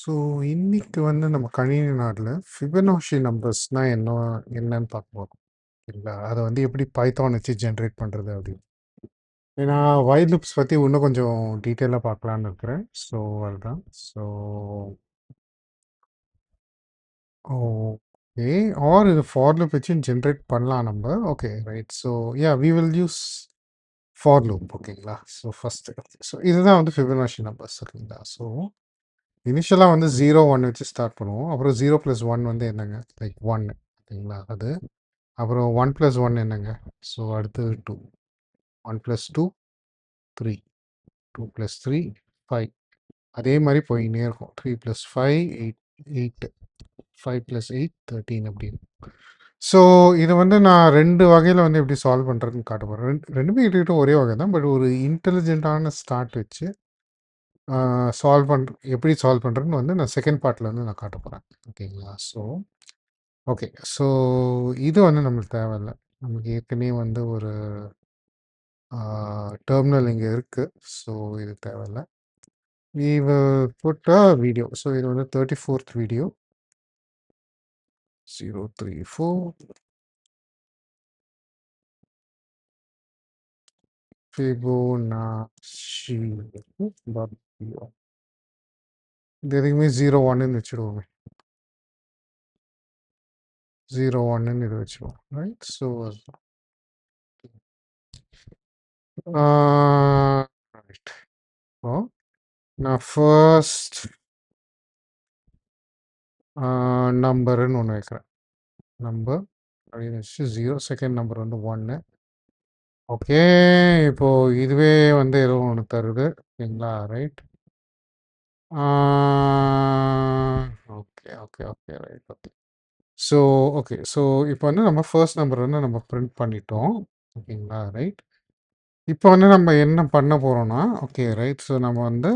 So, இன்னைக்கு வந்து நம்ம கணினி நாட்ல ஃபிபனாஷி நம்பர்ஸ்னா என்னன்னு பார்க்க போறோம். சரிங்களா? அத வந்து எப்படி பைத்தான் வச்சு ஜெனரேட் பண்றது அப்படின்னு. ஏன்னா வைல் லூப்ஸ் பத்தி இன்னும் கொஞ்சம் டீட்டெயிலா பார்க்கலான்னு இருக்கிறேன். ஸோ அதுதான். So okay. ஆர் இது ஃபார் லூப் வச்சு ஜெனரேட் பண்ணலாம் நம்ம. Okay right. So we will use for loop ஓகேங்களா? ஸோ ஃபர்ஸ்ட்டு ஸோ இதுதான் வந்து ஃபிபனாஷி நம்பர்ஸ் ஓகேங்களா? ஸோ இனிஷியலா வந்து 0, 1 வச்சு ஸ்டார்ட் பண்ணுவோம். அப்புறம் 0 + 1 வந்து என்னங்க? லைக் 1 ஓகேங்களா? அது. அப்புறம் 1 + 1 என்னங்க? ஸோ அடுத்தது 2. 1 + 2 3. 2 + 3 5. அதே மாரி போயின்னே இருக்கும். 3 + 5 8. 5 + 8 13 அப்படின்னு. ஸோ இது வந்து நான் 2 வகையில வந்து எப்படி சால்வ் பண்றதுன்னு காட்ட போறேன். 2மே கிட்டத்தட்ட ஒரே வகை தான். பட் ஒரு இன்டெலிஜென்ட்டான ஸ்டார்ட் வச்சு எப்படி சால்வ் பண்றதுன்னு வந்து நான் செகண்ட் பார்ட்ல வந்து நான் காட்ட போறேன். ஓகேங்களா? ஓகே. ஸோ இது வந்து நம்மளுக்கு தேவையில்ல. நமக்கு ஏற்கனவே வந்து ஒரு டெர்மினல் இங்க இருக்கு. ஸோ இது தேவையில்ல. We will put a video. So இது வந்து 34th வீடியோ. 034 Fibonacci .py. இது எதுக்குமே 01ன்னு வச்சுடுவோமே. 01ன்னு இது வச்சுருவோம். ரைட்? So right. இப்போ நான் ஃபர்ஸ்ட் நம்பருன்னு ஒன்று வைக்கிறேன். நம்பர் அப்படின்னு வச்சு 0. செகண்ட் நம்பர் வந்து 1. ஓகே. இப்போ இதுவே வந்து ஏதோ ஒன்று தருது. ஓகேங்களா? Right. Okay okay okay right okay. So okay. So இப்போ வந்து நம்ம ஃபர்ஸ்ட் நம்பர் வந்து நம்ம பிரிண்ட் பண்ணிட்டோம். ஓகேங்களா? ரைட். இப்போ வந்து நம்ம என்ன பண்ண போறோம்னா, ஓகே ரைட். ஸோ நம்ம வந்து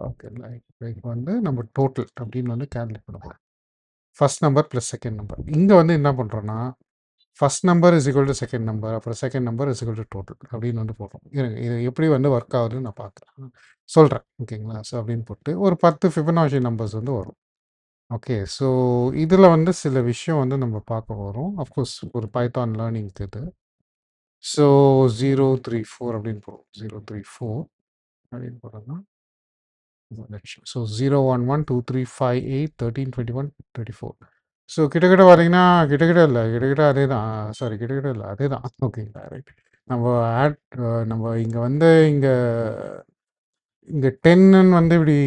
ஓகே லைக் லைக் வந்து நம்ம டோட்டல் அப்படின்னு வந்து கால்குலேட் பண்ண போறோம். First number plus second number. இங்கே வந்து என்ன பண்ணுறோன்னா, first number is equal to second number, அப்புறம் second number is equal to total அப்படின்னு வந்து போடுறோம். இருங்க இது எப்படி வந்து ஒர்க் ஆகுதுன்னு நான் பார்க்குறேன், சொல்கிறேன். ஓகேங்களா? ஸோ அப்படின்னு போட்டு ஒரு 10 ஃபிபனாஷி நம்பர்ஸ் வந்து வரும். ஓகே. ஸோ இதில் வந்து சில விஷயம் வந்து நம்ம பார்க்க போகிறோம். அஃப்கோர்ஸ் ஒரு பைத்தான் லேர்னிங்க்கு இது. ஸோ 034 அப்படின்னு போடுறோம். 034 அப்படின்னு போடுறோம்னா ஸோ 011 2 3 5 8 13 21 34. ஸோ கிட்டத்தட்ட பார்த்தீங்கன்னா கிட்டத்தட்ட அதே தான். சாரி கிட்டத்தட்ட இல்லை அதே தான். ஓகேங்களா? ரைட். நம்ம ஆட் நம்ம இங்கே வந்து இங்கே 10ன்னு வந்து இப்படி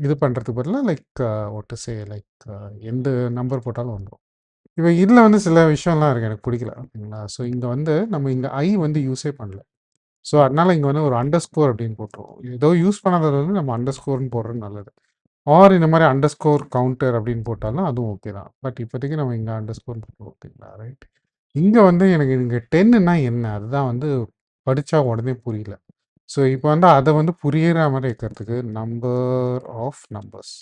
இது பண்ணுறதுக்கு பதிலாக லைக் ஒட்டு சே லைக் எந்த நம்பர் போட்டாலும் வந்துடும். இப்போ இதில் வந்து சில விஷயம்லாம் இருக்குது எனக்கு பிடிக்கல. ஓகேங்களா? ஸோ இங்கே வந்து நம்ம இங்கே ஐ வந்து யூஸே பண்ணல. ஸோ அதனால இங்கே வந்து ஒரு அண்டர் ஸ்கோர் அப்படின்னு போட்டுருவோம். ஏதோ யூஸ் பண்ணாதது வந்து நம்ம அண்டர் ஸ்கோர்னு போடுறது நல்லது. ஆர் இந்த மாதிரி அண்டர் ஸ்கோர் கவுண்டர் அப்படின்னு போட்டாலும் அதுவும் ஓகே தான். பட் இப்போதைக்கு நம்ம இங்கே அண்டர் ஸ்கோர் போட்டுருவோம். ஓகேங்களா? ரைட். இங்கே வந்து எனக்கு இங்கே 10ன்னா என்ன அதுதான் வந்து படித்தா உடனே புரியல. ஸோ இப்போ வந்து அதை வந்து புரியிற மாதிரி இருக்கிறதுக்கு நம்பர் ஆஃப் நம்பர்ஸ்,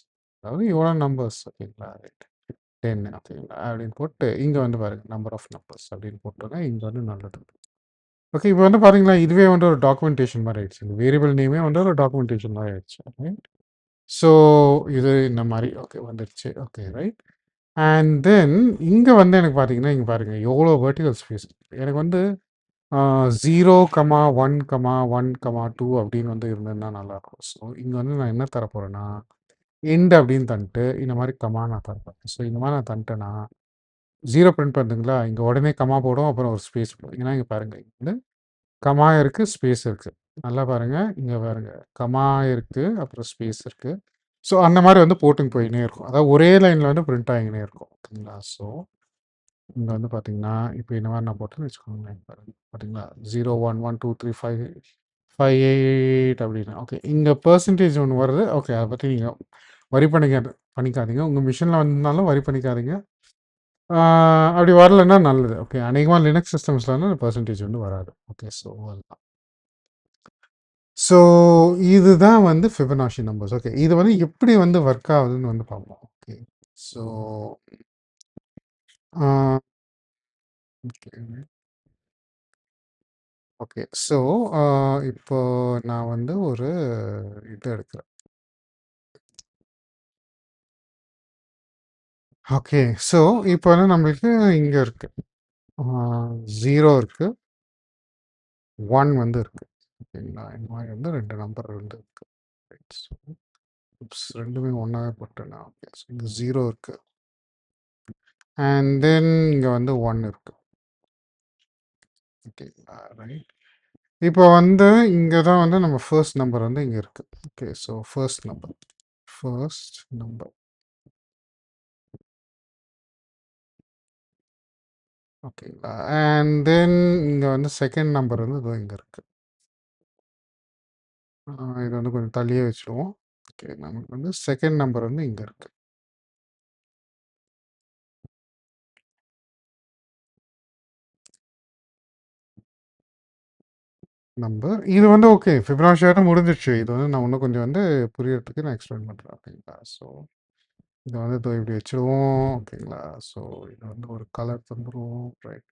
அதாவது எவ்வளோ நம்பர்ஸ். ஓகேங்களா? ரைட். 10 ஓகேங்களா அப்படின்னு போட்டு இங்கே வந்து பாருங்க நம்பர் ஆஃப் நம்பர்ஸ் அப்படின்னு போட்டோன்னா இங்கே வந்து நல்லது. ஓகே. இப்போ வந்து பாத்தீங்களா, இதுவே வந்து ஒரு டாக்குமெண்டேஷன் மாதிரி ஆயிடுச்சு. இந்த வேரியபிள் நேமே வந்து ஒரு டாக்குமெண்டேஷன் மாதிரி ஆயிடுச்சு. ரைட். ஸோ இது இந்த மாதிரி ஓகே வந்துடுச்சு. Okay right. அண்ட் தென் இங்கே வந்து எனக்கு பார்த்தீங்கன்னா இங்கே பாருங்கள் எவ்வளோ வெர்டிகல் ஸ்பேஸ். எனக்கு வந்து 0,1,1,2 அப்படின்னு வந்து இருந்ததுன்னா நல்லாயிருக்கும். ஸோ இங்கே வந்து நான் என்ன தர போகிறேன்னா எண்ட் அப்படின்னு தந்துட்டு இந்த மாதிரி கமா நான் தரப்பேன். ஸோ இந்த மாதிரி நான் தந்துட்டேன்னா 0 பிரிண்ட் பண்ணுங்களா, இங்கே உடனே கமா போடும், அப்புறம் ஒரு ஸ்பேஸ் போடும். ஏன்னா இங்கே பாருங்கள் இங்கே வந்து கமா இருக்கு, ஸ்பேஸ் இருக்கு. நல்லா பாருங்க. இங்க பாருங்க. கமா இருக்கு, அப்புறம் ஸ்பேஸ் இருக்கு. ஸோ அந்த மாதிரி வந்து போட்டுன்னு போயின்னே இருக்கும். அதாவது ஒரே லைன்ல வந்து பிரிண்ட் ஆகினே இருக்கும். ஓகேங்களா? ஸோ இங்க வந்து பார்த்தீங்கன்னா, இப்போ இந்த மாதிரி நான் போட்டேன்னு வச்சுக்கோங்களேன். பாருங்க. பார்த்தீங்களா? 0 1 1 2 3 5 5 8 அப்படின்னு. ஓகே. இங்கே பெர்சன்டேஜ் ஒன்று வருது. ஓகே. அதை பற்றி நீங்கள் வரி பண்ணிக்காதீங்க. உங்கள் மிஷினில் வந்தாலும் வரி பண்ணிக்காதீங்க. அப்படி வரலைன்னா நல்லது. ஓகே. அநேகமாக லினக்ஸ் சிஸ்டம்ஸில் வந்து பெர்சன்டேஜ் வந்து வராது. ஓகே. ஸோ அதுதான். ஸோ இதுதான் வந்து ஃபிபனாஷி நம்பர்ஸ். ஓகே. இது வந்து எப்படி வந்து ஒர்க் ஆகுதுன்னு வந்து பார்ப்போம். Okay. So okay. Okay. So, uh இப்போ நான் வந்து ஒரு இது எடுக்கிறேன். ஓகே. ஸோ, இப்போ வந்து நம்மளுக்கு இங்க இருக்கு. ஆ 0 இருக்கு. 1 வந்து இருக்கு. ஓகேங்களா? இந்த மாரி வந்து 2 நம்பர் வந்து இருக்கு. ரைட். ஸோ, உப்ஸ் 2மே ஒண்ணாவே போட்டேனா? ஓகே. ஸோ, இங்க 0 இருக்கு. அண்ட் தென் இங்க வந்து 1 இருக்கு. ஓகேங்களா? ரைட். இப்போ வந்து இங்க தான் வந்து நம்ம ஃபர்ஸ்ட் நம்பர் வந்து இங்க இருக்கு. Okay. So, first number. First number. ஓகேங்களா? அண்ட் தென் இங்க வந்து செகண்ட் நம்பர் வந்து இதோ இங்க இருக்கு. இத வந்து கொஞ்சம் தள்ளியே வச்சுருவோம். ஓகே. நமக்கு வந்து செகண்ட் நம்பர் வந்து இங்க இருக்கு. நம்பர். இது வந்து ஓகே. ஃபிபனாசியோட முடிஞ்சிருச்சு. இது வந்து நான் இன்னும் கொஞ்சம் வந்து புரியறதுக்கு நான் எக்ஸ்பிளைன் பண்றேன். ஓகேங்களா? ஸோ, இத வந்து இதோ இப்படி வச்சுருவோம். ஓகேங்களா? ஸோ, இத வந்து ஒரு கலர் தந்துருவோம். ரைட்.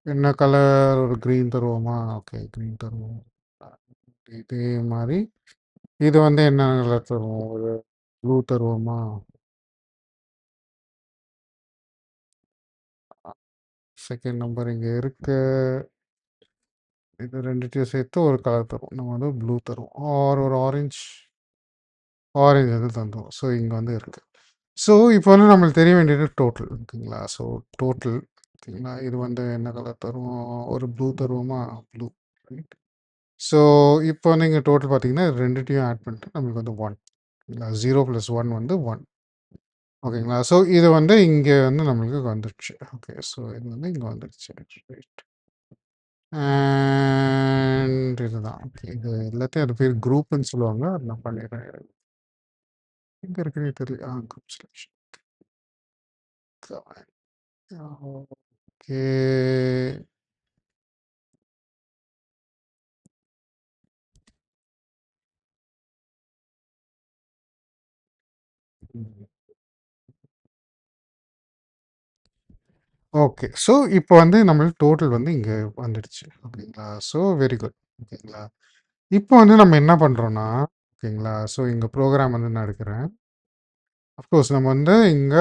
என்ன கலர்? ஒரு கிரீன் தருவோமா? ஓகே. கிரீன் தருவோம். அ இதே மாரி இது வந்து என்ன கலர் தருவோம்? ஒரு ப்ளூ தருவோமா? செகண்ட் நம்பர் இங்க இருக்கு. இது 2த்தையும் சேர்த்து ஒரு கலர் தருவோம். நம்ம வந்து ப்ளூ தருவோம். ஒரு ஆரஞ்ச் வந்து தந்துருவோம். ஸோ, இங்க வந்து இருக்கு. ஸோ, இப்போ வந்து நம்மளுக்கு தெரிய வேண்டியது டோட்டல். ஓகேங்களா? ஸோ, டோட்டல் ஓகேங்களா? இது வந்து என்ன கலர் தருவோம்? ஒரு ப்ளூ தருவோமா? ப்ளூ. ரைட். ஸோ, இப்போ வந்து இங்க டோட்டல் பார்த்தீங்கன்னா, 2த்தையும் ஆட் பண்ணிட்டு நம்மளுக்கு வந்து 1. ஓகேங்களா? 0 + 1 வந்து 1. ஓகேங்களா? ஸோ, இது வந்து இங்க வந்து நம்மளுக்கு வந்துருச்சு. ஓகே. ஸோ, இது வந்து இங்க வந்துருச்சு. ரைட். அண்ட் இதுதான். ஓகே. இது எல்லாத்தையும் அது பேர் குரூப்ன்னு சொல்லுவாங்க. அது நான் பண்ணிடுறேன். எங்க இருக்குன்னே தெரியல. Group selection. Okay. Okay. So, இப்போ வந்து நம்மளுக்கு டோட்டல் வந்து இங்க வந்துடுச்சு. ஓகேங்களா? So, very good. ஓகேங்களா? இப்போ வந்து நம்ம என்ன பண்றோம்னா, ஓகேங்களா? ஸோ, இங்க ப்ரோகிராம் வந்து நான் எடுக்கிறேன். அஃப்கோர்ஸ் நம்ம வந்து இங்க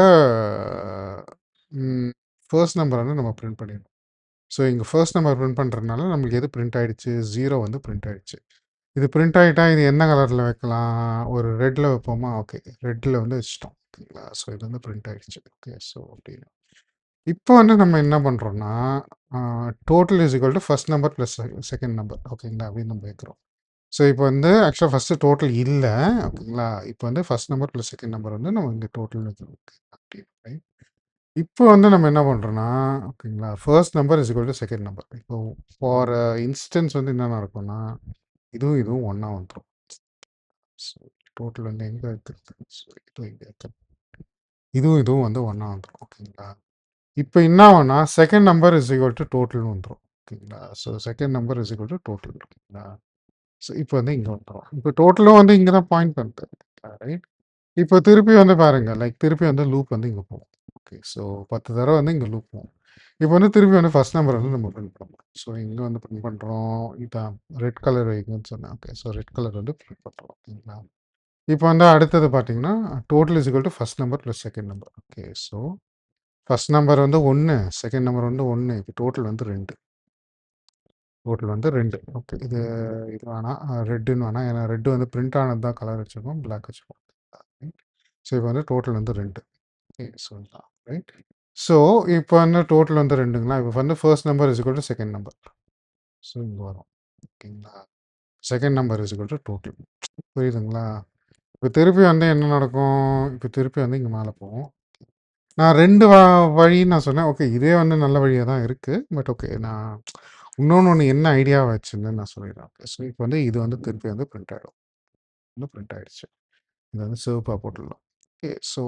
ம் ஃபர்ஸ்ட் நம்பர் வந்து நம்ம பிரிண்ட் பண்ணிடணும். ஸோ, இங்க ஃபர்ஸ்ட் நம்பர் பிரிண்ட் பண்றதுனால நம்மளுக்கு எது பிரிண்ட் ஆயிடுச்சு? 0 வந்து பிரிண்ட் ஆயிடுச்சு. இது பிரிண்ட் ஆயிட்டா இது என்ன கலர்ல வைக்கலாம்? ஒரு ரெட்ல வைப்போமா? ஓகே. ரெட்ல வந்து வச்சுட்டோம். ஓகேங்களா? ஸோ, இது வந்து பிரிண்ட் ஆயிடுச்சு. ஓகே. ஸோ, அப்படின்னு. இப்போ வந்து நம்ம என்ன பண்றோம்னா, total is equal to first number plus second number. ஓகேங்களா? அப்படின்னு நம்ம வைக்கிறோம். ஸோ, இப்போ வந்து ஆக்சுவலா ஃபர்ஸ்ட் டோட்டல் இல்ல. ஓகேங்களா? இப்போ வந்து first number plus second number வந்து நம்ம இங்க டோட்டல் வைக்கிறோம். அப்படி. ரைட். இப்போ வந்து நம்ம என்ன பண்றோம்னா, ஓகேங்களா? First number is equal to second number. இப்போ ஃபார் இன்ஸ்டன்ஸ் வந்து என்ன நடக்கும்னா, இதுவும் ஒண்ணா வந்துரும். ஸோ, டோட்டல் வந்து எங்க வைக்கிறது? ஸோ, இதுவும் இங்க வைக்கிறோம். இதுவும் வந்து ஒண்ணா வந்துரும். ஓகேங்களா? இப்போ என்ன ஆகும்னா, second number is equal to டோட்டல்னு வந்துரும். ஓகேங்களா? So, second number is equal to total. ஓகேங்களா? ஸோ, இப்போ வந்து இங்க வந்துரும். இப்போ டோட்டலும் வந்து இங்க தான் பாயிண்ட் பண்ணுது. ரைட்? இப்போ திருப்பி வந்து பாருங்க. திருப்பி வந்து லூப் வந்து இங்க போகும். ஓகே. ஸோ, 10 தடவ வந்து இங்க லூப் போகும். இப்போ வந்து திருப்பி வந்து ஃபர்ஸ்ட் நம்பர் வந்து நம்ம பிரிண்ட் பண்ணணும். ஸோ, இங்க வந்து பிரிண்ட் பண்றோம். இதான் ரெட் கலர் வைங்கன்னு சொன்னேன். ஓகே. ஸோ, ரெட் கலர் வந்து பிரிண்ட் பண்றோம். ஓகேங்களா? இப்போ வந்து அடுத்தது பார்த்தீங்கன்னா, total is equal to first number plus second number. Okay. So, first number வந்து 1, செகண்ட் நம்பர் வந்து 1. இப்போ டோட்டல் வந்து 2. டோட்டல் வந்து 2. ஓகே. இது வேணாம். ரெட்டுன்னு வேணாம். ஏன்னா ரெட் வந்து பிரிண்ட் ஆனது தான் கலர் வச்சுருக்கோம். பிளாக் வச்சுருக்கோம். ஸோ, இப்போ வந்து டோட்டல் வந்து 2. ஓகே. ஸோ, இதான். ரைட். ஸோ, இப்போ வந்து டோட்டல் வந்து 2ங்களா? இப்போ வந்து first number is equal to second number. So, இங்க வரும். ஓகேங்களா? Second number is equal to total. புரியுதுங்களா? இப்போ திருப்பி வந்து என்ன நடக்கும்? இப்போ திருப்பி வந்து இங்க மேல போகும். நான் 2 வழின்னு நான் சொன்னேன். ஓகே. இதே வந்து நல்ல வழியா தான் இருக்கு. But okay. நான் இன்னொன்னு என்ன ஐடியாவா வச்சிருந்தேன்னு நான் சொல்லிடுறேன். ஓகே. ஸோ, இப்போ வந்து இது வந்து திருப்பி வந்து பிரிண்ட் ஆயிடும். வந்து பிரிண்ட் ஆயிடுச்சு. இது வந்து சிவப்பா போட்டுடலாம். ஓகே. ஸோ,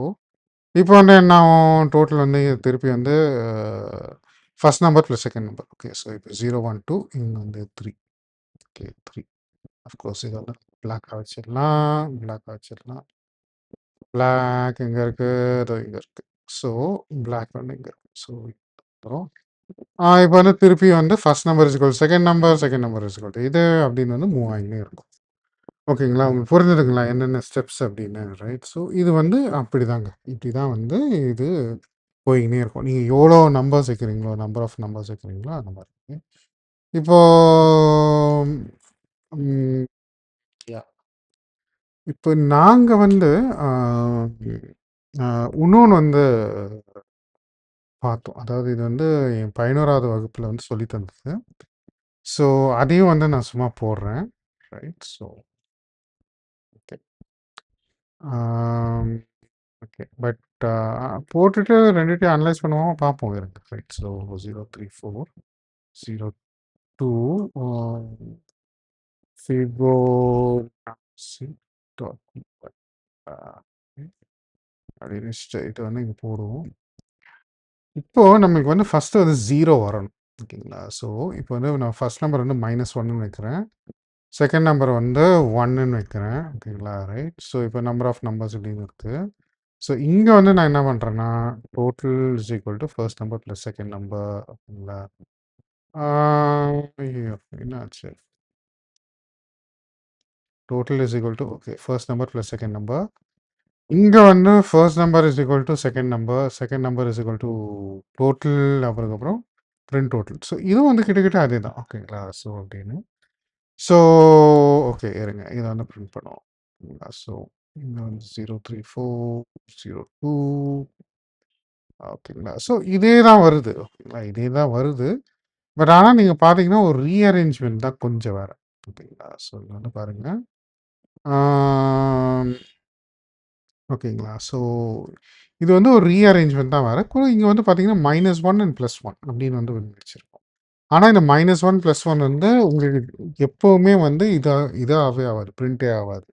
இப்போ வந்து என்ன ஆகும்? டோட்டல் வந்து திருப்பி வந்து first number plus second number. Okay. So, இப்போ 0, 1, 2 இங்க வந்து 3. ஓகே. 3. அஃப்கோர்ஸ் இதெல்லாம் பிளாக்கா வச்சிடலாம். பிளாக்கா வச்சிடலாம். பிளாக் எங்க இருக்கு? இதோ இங்க இருக்கு. ஸோ, பிளாக் வந்து இங்க இருக்கு. ஸோ, அப்புறம் இப்போ வந்து திருப்பி வந்து first number is equal second number, second number is equal இது அப்படின்னு வந்து மூவ் ஆகினே இருக்கும். ஓகேங்களா? உங்களுக்கு புரிஞ்சுதுங்களா? என்னென்ன ஸ்டெப்ஸ் அப்படின்னு, ரைட்? ஸோ இது வந்து அப்படிதாங்க. இப்படி தான் வந்து இது போயின்னே இருக்கும். நீங்க எவ்வளோ நம்பர்ஸ் வைக்கிறீங்களோ, நம்பர் ஆஃப் நம்பர்ஸ் வைக்கிறீங்களோ அந்த மாரி. இப்போ ம் யாஹ்! இப்போ நாங்க வந்து அ அ இன்னொன்னு வந்து பார்த்தோம். அதாவது இது வந்து என் 11வது வகுப்புல வந்து சொல்லி தந்தது. ஸோ அதையும் வந்து நான் சும்மா போடுறேன். ரைட். So okay. ஆம். ஓகே. பட் போட்டுட்டு 2த்தையும் அனலைஸ் பண்ணுவோம் பார்ப்போம் இருங்க. ரைட். ஸோ 034 02 அ ஃபிபோனாச்சி டாட் அ அப்படின்னு இது வந்து இங்க போடுவோம். இப்போ நமக்கு வந்து ஃபர்ஸ்ட் வந்து 0 வரணும். ஓகேங்களா? ஸோ இப்போ வந்து நான் ஃபர்ஸ்ட் நம்பர் வந்து -1ன்னு வைக்கிறேன். செகண்ட் நம்பர் வந்து 1ன்னு வைக்கிறேன். ஓகேங்களா? ரைட். ஸோ இப்போ நம்பர் ஆஃப் நம்பர்ஸ் இப்படின்னு இருக்கு. ஸோ இங்க வந்து நான் என்ன பண்றேன்னா, total is equal to first number plus second number. ஓகேங்களா? ஆ ஐயய்யோ! என்ன ஆச்சு? Total is equal to okay. First number plus second number. இங்க வந்து first number is equal to second number. Second number is equal to total அப்புறம் print total. So இதுவும் வந்து கிட்டத்தட்ட அதே தான். ஓகேங்களா? ஸோ அப்படின்னு. ஸோ ஓகே இருங்க. இத வந்து பிரிண்ட் பண்ணுவோம். ஸோ இங்க வந்து 034 02 ஓகேங்களா? ஸோ இதே தான் வருது. ஓகேங்களா? இதே தான் வருது. பட் ஆனா நீங்க பார்த்தீங்கன்னா, ஒரு ரீஅரேஞ்ச்மென்ட் தான் கொஞ்சம் வேற. ஓகேங்களா? ஸோ இங்க வந்து பாருங்க. ஆம். ஓகேங்களா? ஸோ இது வந்து ஒரு ரீஅரேஞ்ச்மென்ட் தான் வேற. இங்க வந்து பார்த்தீங்கன்னா, -1 அண்ட் +1 அப்படின்னு வந்து வச்சிருக்கோம். ஆனா இந்த -1, +1 வந்து உங்களுக்கு எப்பவுமே வந்து இதாவே ஆவாது. பிரிண்டே ஆவாது.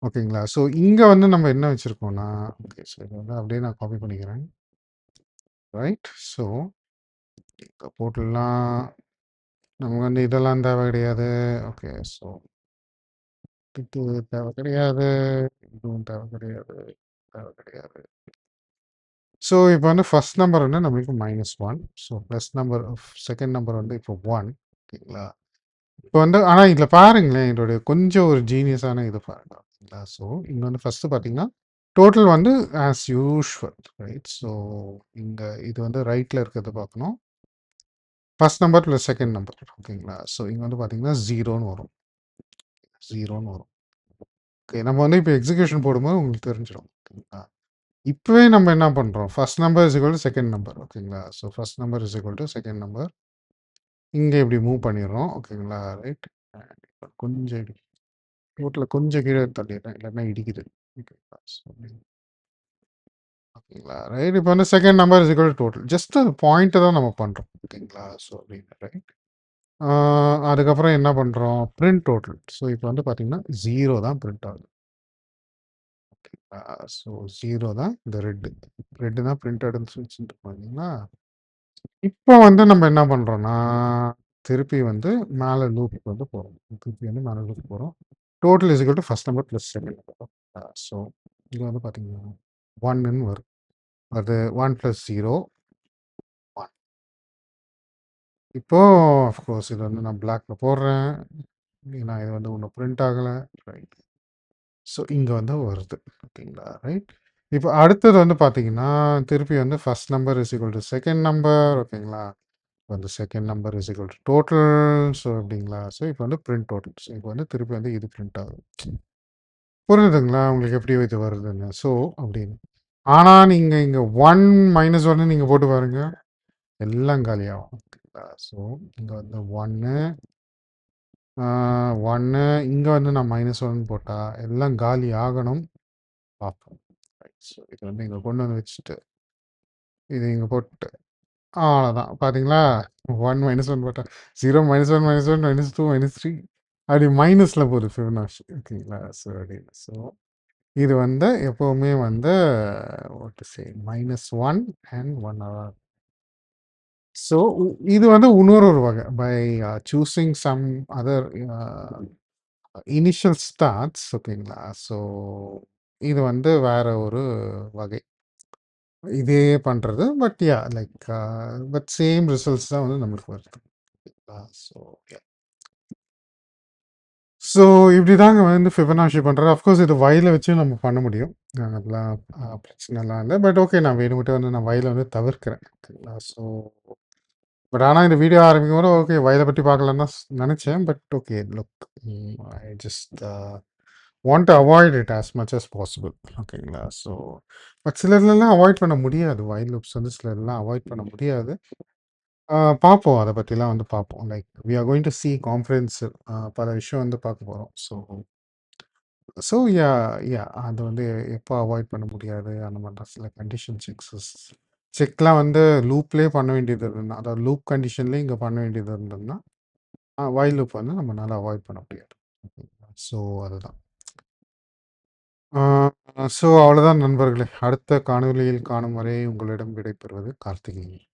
ஓகேங்களா? ஸோ இங்க வந்து நம்ம என்ன வச்சிருக்கோம்னா, ஓகே. ஸோ இத வந்து அப்படியே நான் காப்பி பண்ணிக்கிறேன். ரைட். ஸோ இங்க போட்டுடலாம். நமக்கு வந்து இதெல்லாம் தேவை கிடையாது. ஓகே. ஸோ இது தேவை கிடையாது. இதுவும் தேவை கிடையாது. தேவை கிடையாது. ஸோ இப்போ வந்து ஃபர்ஸ்ட் நம்பர் வந்து நம்மளுக்கு -1. So plus number second number வந்து இப்போ 1. ஓகேங்களா? இப்போ வந்து ஆனா இதில பாருங்களேன், இதோடைய கொஞ்சம் ஒரு ஜீனியஸான இது பாருங்க. ஓகேங்களா? ஸோ இங்க வந்து ஃபர்ஸ்ட்டு பார்த்தீங்கன்னா, டோட்டல் வந்து ஆஸ் யூசுவல் ரைட். ஸோ இங்க இது வந்து ரைட்ல இருக்கிறத பார்க்கணும். First number plus second number. ஓகேங்களா? ஸோ இங்க வந்து பார்த்தீங்கன்னா 0ன்னு வரும். 0ன்னு வரும். ஓகே. நம்ம வந்து இப்போ எக்ஸிகியூஷன் போடும்போது உங்களுக்கு தெரிஞ்சிரும். ஓகேங்களா? இப்பவே நம்ம என்ன பண்றோம்? First number is equal to second number. ஓகேங்களா? So first number is equal to second number. இங்க இப்படி மூவ் பண்ணிடுறோம். ஓகேங்களா? ரைட். கொஞ்சம் டோட்டல கொஞ்சம் கீழ தள்ளிடுறேன். இல்லன்னா இடிக்குது. ஓகேங்களா? ஸோ ஓகேங்களா? ரைட். இப்போ வந்து second number is equal to total. Just அந்த பாயிண்ட்ட தான் நம்ம பண்றோம். ஓகேங்களா? ஸோ அப்படின்னு ரைட். ஆ அதுக்கப்புறம் என்ன பண்றோம்? Print total. ஸோ இப்போ வந்து பார்த்தீங்கன்னா, 0 தான் பிரிண்ட் ஆகுது. ஓகேங்களா? ஸோ 0 தான் இந்த ரெட். ரெட் தான் பிரிண்டட்ன்னு சொல்லிட்டு பார்த்தீங்களா? இப்போ வந்து நம்ம என்ன பண்றோம்னா, திருப்பி வந்து மேல லூப்க்கு வந்து போறோம். திருப்பி வந்து மேல லூப் போறோம். Total is equal to first number plus second number. So இங்க வந்து பார்த்தீங்கன்னா, 1ன்னு வரும். அது 1 + 0 1. இப்போ ஆஃப்கோர்ஸ் இது வந்து நான் பிளாக்ல போடுறேன். ஏன்னா இது வந்து இன்னும் பிரிண்ட் ஆகல. ரைட். ஸோ இங்க வந்து வருது. ஓகேங்களா? ரைட். இப்போ அடுத்தது வந்து பார்த்தீங்கன்னா, திருப்பி வந்து first number is equal to second number. ஓகேங்களா? வந்து second number is equal to total. So அப்படிங்களா? ஸோ இப்போ வந்து பிரிண்ட் டோட்டல். ஸோ இப்போ வந்து திருப்பி வந்து இது பிரிண்ட் ஆகுது. புரியுதுங்களா? உங்களுக்கு எப்படி இது வருதுன்னு. ஸோ அப்படின்னு. ஆனா நீங்க இங்க 1 -1 நீங்க போட்டு பாருங்க. எல்லாம் காலியாகும். ஓகேங்களா? ஸோ இங்க வந்து 1 1 இங்க வந்து நான் -1 போட்டா எல்லாம் காலி ஆகணும். பார்ப்போம். ரைட். ஸோ இது வந்து இங்க கொண்டு வந்து வச்சுட்டு, இது இங்க போட்டு அவ்வளோதான். பார்த்தீங்களா? 1 -1 போட்டா 0 -1 -1 -2 -3 அப்படி மைனஸ்ல போகுது ஃபிபனாச்சி. ஓகேங்களா? ஸோ அப்படின்னு. ஸோ இது வந்து எப்பவுமே வந்து what to say -1 and 1 so இது வந்து இன்னொரு ஒரு வகை. By choosing some other initial starts. ஓகேங்களா? ஸோ இது வந்து வேற ஒரு வகை. இதே பண்றது. But like but same results தான் வந்து நம்மளுக்கு வருது. ஸோ ஸோ இப்படிதாங்க வந்து ஃபிபனாஷி பண்றது. அஃப்கோர்ஸ் இது வயல வச்சு நம்ம பண்ண முடியும். அதெல்லாம் பிரச்சனைலாம் இல்ல. பட் ஓகே நான் வேணும்ட்டே வந்து நான் வயல வந்து தவிர்க்கிறேன். ஓகேங்களா? ஸோ பட் ஆனா இந்த வீடியோ ஆரம்பிக்கும்போது ஓகே வயல பத்தி பார்க்கலான்னு தான் நெனச்சேன். But okay look I just want to avoid it as much as possible. ஓகேங்களா? ஸோ பட் சிலர்லாம் அவாய்ட் பண்ண முடியாது. வயல் லூப்ஸ் வந்து சிலர்லாம் அவாய்ட் பண்ண முடியாது. பார்ப்போம். அத பத்திலாம் வந்து பார்ப்போம். Like we are going to see conference பல விஷயம் வந்து பார்க்க போறோம். ஸோ ஸோ அது வந்து எப்போ அவாய்ட் பண்ண முடியாது அந்த மாரிலாம் சில கண்டிஷன் செக்லாம் வந்து லூப்லேயே பண்ண வேண்டியது இருந்ததுன்னா, அதாவது லூப் கண்டிஷன்லேயே இங்க பண்ண வேண்டியது இருந்ததுன்னா, வைல் லூப் வந்து நம்மனால அவாய்ட் பண்ண முடியாது. ஸோ அதுதான். ஸோ அவ்வளோதான் நண்பர்களே. அடுத்த காணொளியில் காணும் வரை உங்களிடம் விடைபெறுவது கார்த்திகேயன்.